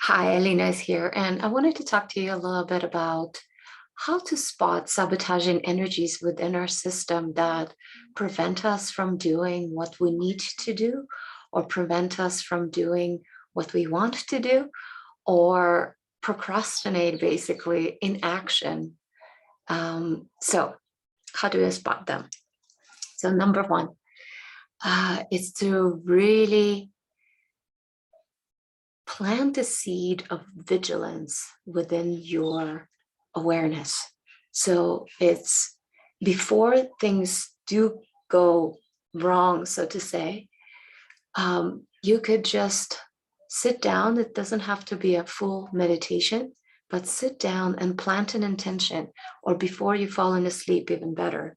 Hi, Alina is here, and I wanted to talk to you a little bit about how to spot sabotaging energies within our system that prevent us from doing what we need to do, or prevent us from doing what we want to do, or procrastinate basically in action. So, how do we spot them? So, number one is to really plant a seed of vigilance within your awareness. So it's before things do go wrong, so to say, you could just sit down. It doesn't have to be a full meditation, but sit down and plant an intention, or before you fall asleep, even better.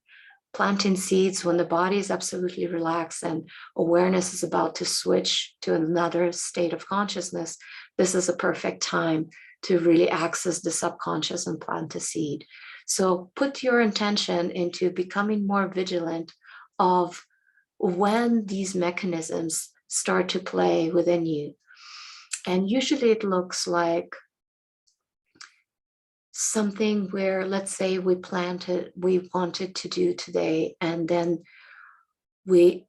Planting seeds when the body is absolutely relaxed and awareness is about to switch to another state of consciousness. This is a perfect time to really access the subconscious and plant a seed. So put your intention into becoming more vigilant of when these mechanisms start to play within you. And usually it looks like something where, let's say, we wanted to do today, and then we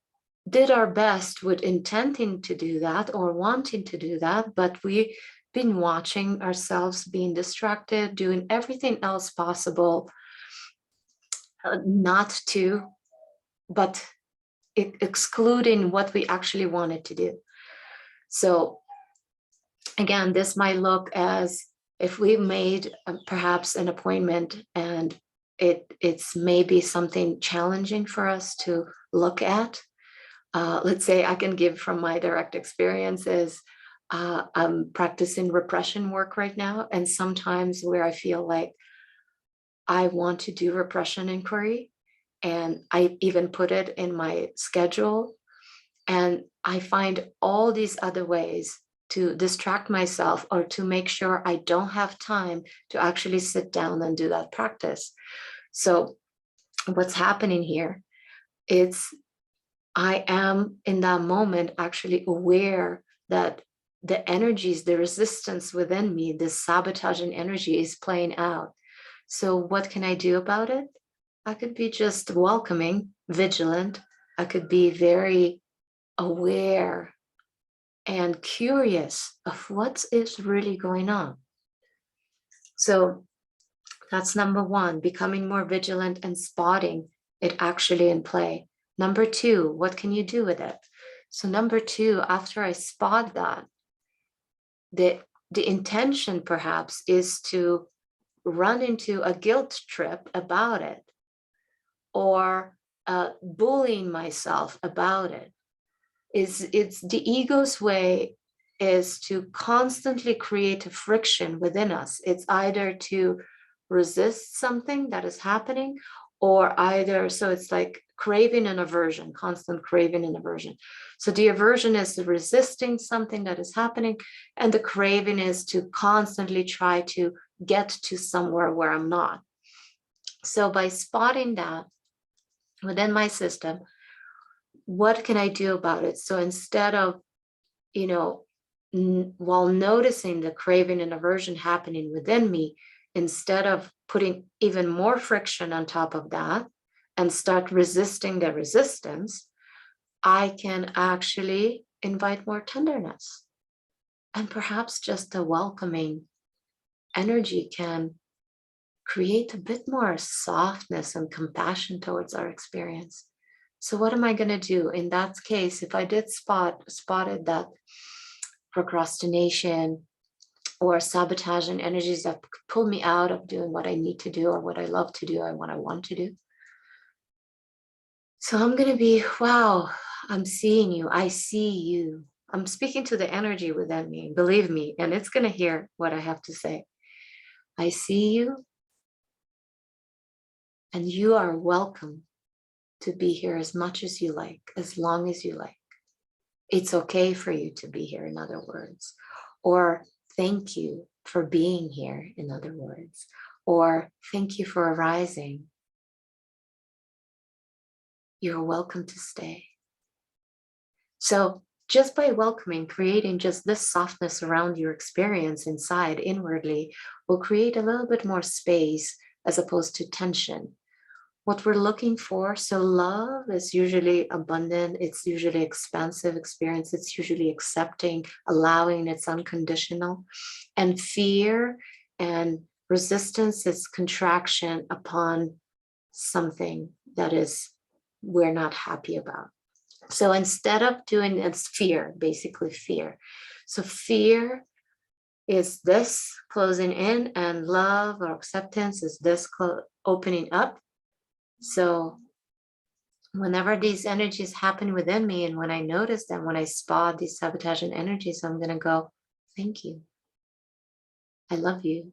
did our best with intending to do that or wanting to do that, but we've been watching ourselves being distracted, doing everything else possible not to, but excluding what we actually wanted to do. So again, this might look as if we made perhaps an appointment, and it's maybe something challenging for us to look at. Let's say I can give from my direct experiences. I'm practicing repression work right now, and sometimes where I feel like I want to do repression inquiry, and I even put it in my schedule, and I find all these other ways to distract myself or to make sure I don't have time to actually sit down and do that practice. So what's happening here? It's I am in that moment actually aware that the energies, the resistance within me, this sabotaging energy is playing out. So what can I do about it? I could be just welcoming, vigilant. I could be very aware and curious of what is really going on. So that's number one, becoming more vigilant and spotting it actually in play. Number two, what can you do with it? So number two, after I spot that, the intention perhaps is to run into a guilt trip about it, or bullying myself about it. It's the ego's way is to constantly create a friction within us. It's either to resist something that is happening, or either, so it's like craving and aversion, constant craving and aversion. So the aversion is the resisting something that is happening, and the craving is to constantly try to get to somewhere where I'm not. So by spotting that within my system, what can I do about it? So instead of, you know, while noticing the craving and aversion happening within me, instead of putting even more friction on top of that and start resisting the resistance, I can actually invite more tenderness. And perhaps just a welcoming energy can create a bit more softness and compassion towards our experience. So what am I going to do in that case? If I did spotted that procrastination or sabotaging energies that pull me out of doing what I need to do or what I love to do or what I want to do. So I'm going to be, wow, I'm seeing you. I see you. I'm speaking to the energy within me, believe me, and it's going to hear what I have to say. I see you, and you are welcome to be here as much as you like, as long as you like. It's okay for you to be here, in other words. Or thank you for being here, in other words. Or thank you for arising. You're welcome to stay. So just by welcoming, creating just this softness around your experience inside, inwardly, will create a little bit more space as opposed to tension. What we're looking for, so love is usually abundant, it's usually expansive experience, it's usually accepting, allowing, it's unconditional. And fear and resistance is contraction upon something that is we're not happy about. So instead of doing, it's fear, basically fear. So fear is this closing in, and love or acceptance is this opening up. So whenever these energies happen within me, and when I notice them, when I spot these sabotaging energies, I'm going to go, thank you. I love you.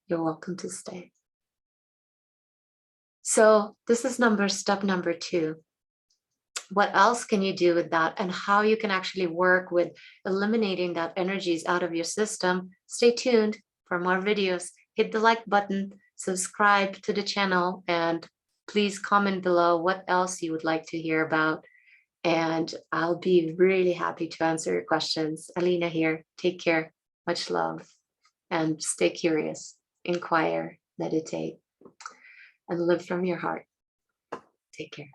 You're welcome to stay. So this is step number 2. What else can you do with that, and how you can actually work with eliminating that energies out of your system? Stay tuned for more videos. Hit the like button, subscribe to the channel, and please comment below what else you would like to hear about. And I'll be really happy to answer your questions. Alina here. Take care. Much love. And stay curious. Inquire, meditate, and live from your heart. Take care.